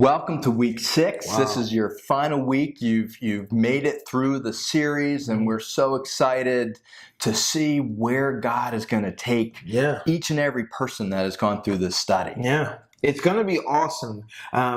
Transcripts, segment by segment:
Welcome to week 6. Wow. This is your final week. You've made it through the series, and we're so excited to see where God is going to take each and every person that has gone through this study. Yeah. It's going to be awesome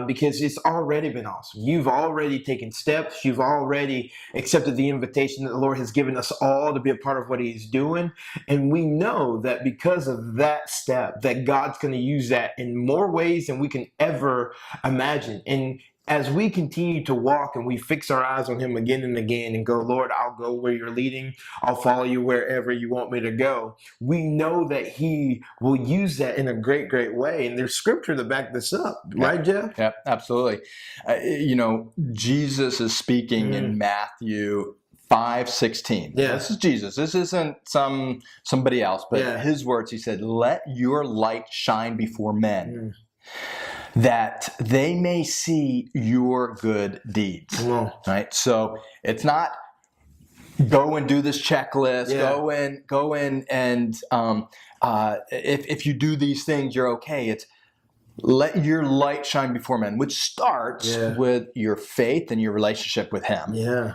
because it's already been awesome. You've already taken steps. You've already accepted the invitation that the Lord has given us all to be a part of what He's doing. And we know that because of that step, that God's going to use that in more ways than we can ever imagine. And as we continue to walk and we fix our eyes on Him again and again and go, Lord, I'll go where you're leading. I'll follow you wherever you want me to go. We know that He will use that in a great, great way. And there's scripture to back this up. Right, Jeff? Yeah, absolutely. Jesus is speaking in Matthew 5:16. Yeah. This is Jesus. This isn't somebody else, but His words. He said, let your light shine before men, that they may see your good deeds. Right? So it's not go and do this checklist, go in and if you do these things, you're okay. It's let your light shine before men, which starts with your faith and your relationship with Him. Yeah.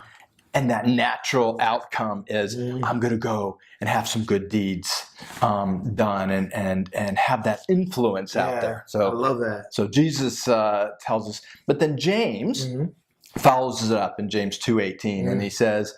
And that natural outcome is I'm going to go and have some good deeds done and have that influence out there. So I love that. So Jesus tells us, but then James follows it up in James 2:18, and he says,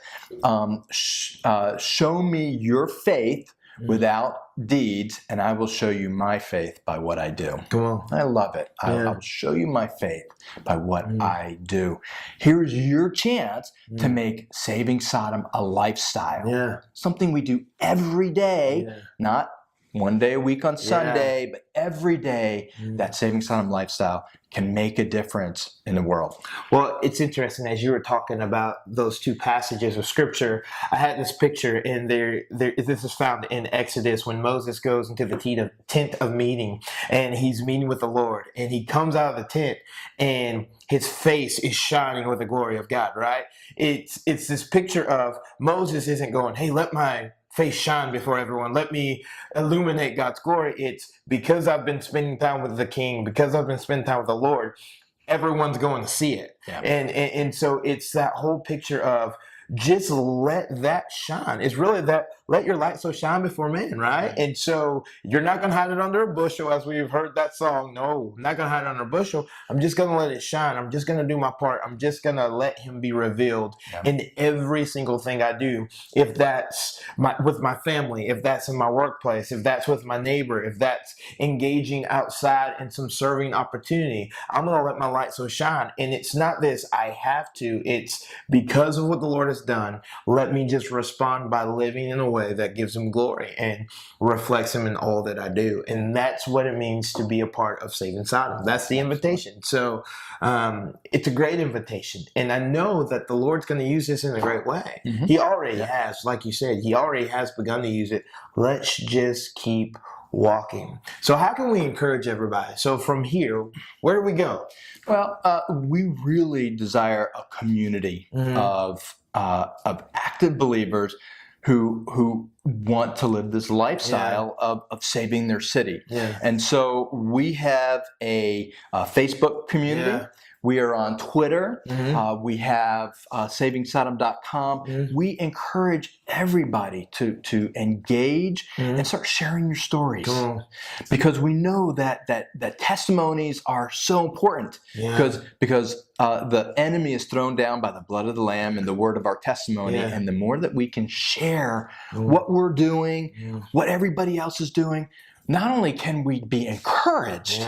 show me your faith without deeds, and I will show you my faith by what I do. Come on. I love it. I'll show you my faith by what I do. Here's your chance to make Saving Sodom a lifestyle. Yeah. Something we do every day, not one day a week on Sunday, but every day that Saving Sodom lifestyle can make a difference in the world. Well, it's interesting as you were talking about those two passages of scripture. I had this picture in there. This is found in Exodus when Moses goes into the tent of meeting, and he's meeting with the Lord, and he comes out of the tent and his face is shining with the glory of God, right? It's this picture of Moses isn't going, hey, let my face shine before everyone. Let me illuminate God's glory. It's because I've been spending time with the King, because I've been spending time with the Lord, everyone's going to see it. Yeah. And so it's that whole picture of just let that shine. It's really that let your light so shine before men, right? And so you're not going to hide it under a bushel, as we've heard that song. No, I'm not going to hide it under a bushel. I'm just going to let it shine. I'm just going to do my part. I'm just going to let Him be revealed in every single thing I do. If that's with my family, if that's in my workplace, if that's with my neighbor, if that's engaging outside in some serving opportunity, I'm going to let my light so shine. And it's not this, I have to. It's because of what the Lord has done. Let me just respond by living in a way that gives Him glory and reflects Him in all that I do. And that's what it means to be a part of Saving Sodom. That's the invitation. So it's a great invitation. And I know that the Lord's going to use this in a great way. He already has, like you said, He already has begun to use it. Let's just keep walking. So how can we encourage everybody? So from here, where do we go? Well, we really desire a community of active believers who want to live this lifestyle of saving their city. And so we have a Facebook community. We are on Twitter. We have SavingSodom.com. We encourage everybody to engage and start sharing your stories, because we know that testimonies are so important. Because the enemy is thrown down by the blood of the Lamb and the word of our testimony. And the more that we can share what we're doing, what everybody else is doing, not only can we be encouraged,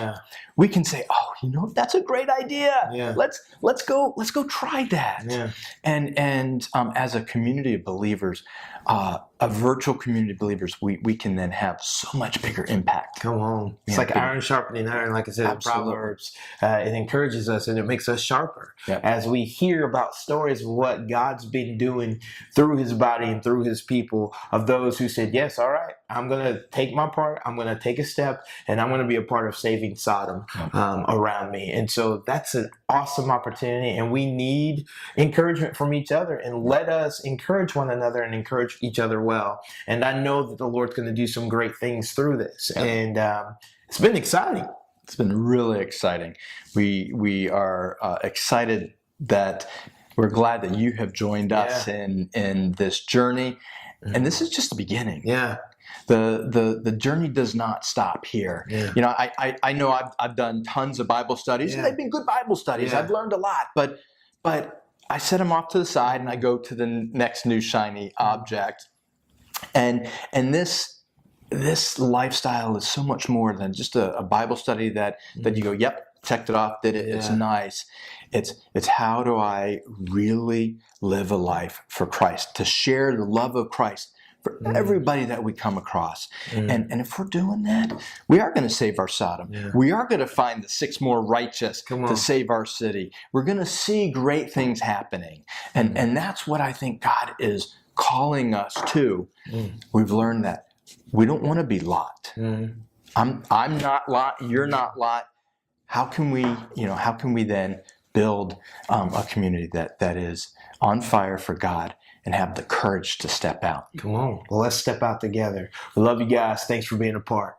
we can say, "Oh, that's a great idea. Let's go try that." And as a community of believers, a virtual community of believers, we can then have so much bigger impact. Come on, it's like iron sharpening iron, like I said in Proverbs. It encourages us and it makes us sharper as we hear about stories of what God's been doing through His body and through His people, of those who said, "Yes, all right, I'm going to take my part. I'm going to take a step, and I'm going to be a part of Saving Sodom around me." And so that's an awesome opportunity, and we need encouragement from each other. And let us encourage one another and encourage each other well. And I know that the Lord's going to do some great things through this. And it's been exciting. It's been really exciting. We are excited that we're glad that you have joined us in this journey, and this is just the beginning. Yeah. The journey does not stop here. Yeah. You know, I know I've done tons of Bible studies, and they've been good Bible studies. I've learned a lot, but I set them off to the side, and I go to the next new shiny object, and this lifestyle is so much more than just a Bible study that you go, yep, checked it off, did it. It's nice. It's how do I really live a life for Christ, to share the love of Christ for everybody that we come across. And if we're doing that, we are going to save our Sodom. We are going to find the 6 more righteous to save our city. We're going to see great things happening. And that's what I think God is calling us to. We've learned that we don't want to be Lot. I'm not Lot, you're not Lot. How can we then build a community that is on fire for God and have the courage to step out? Come on. Well, let's step out together. We love you guys. Thanks for being a part.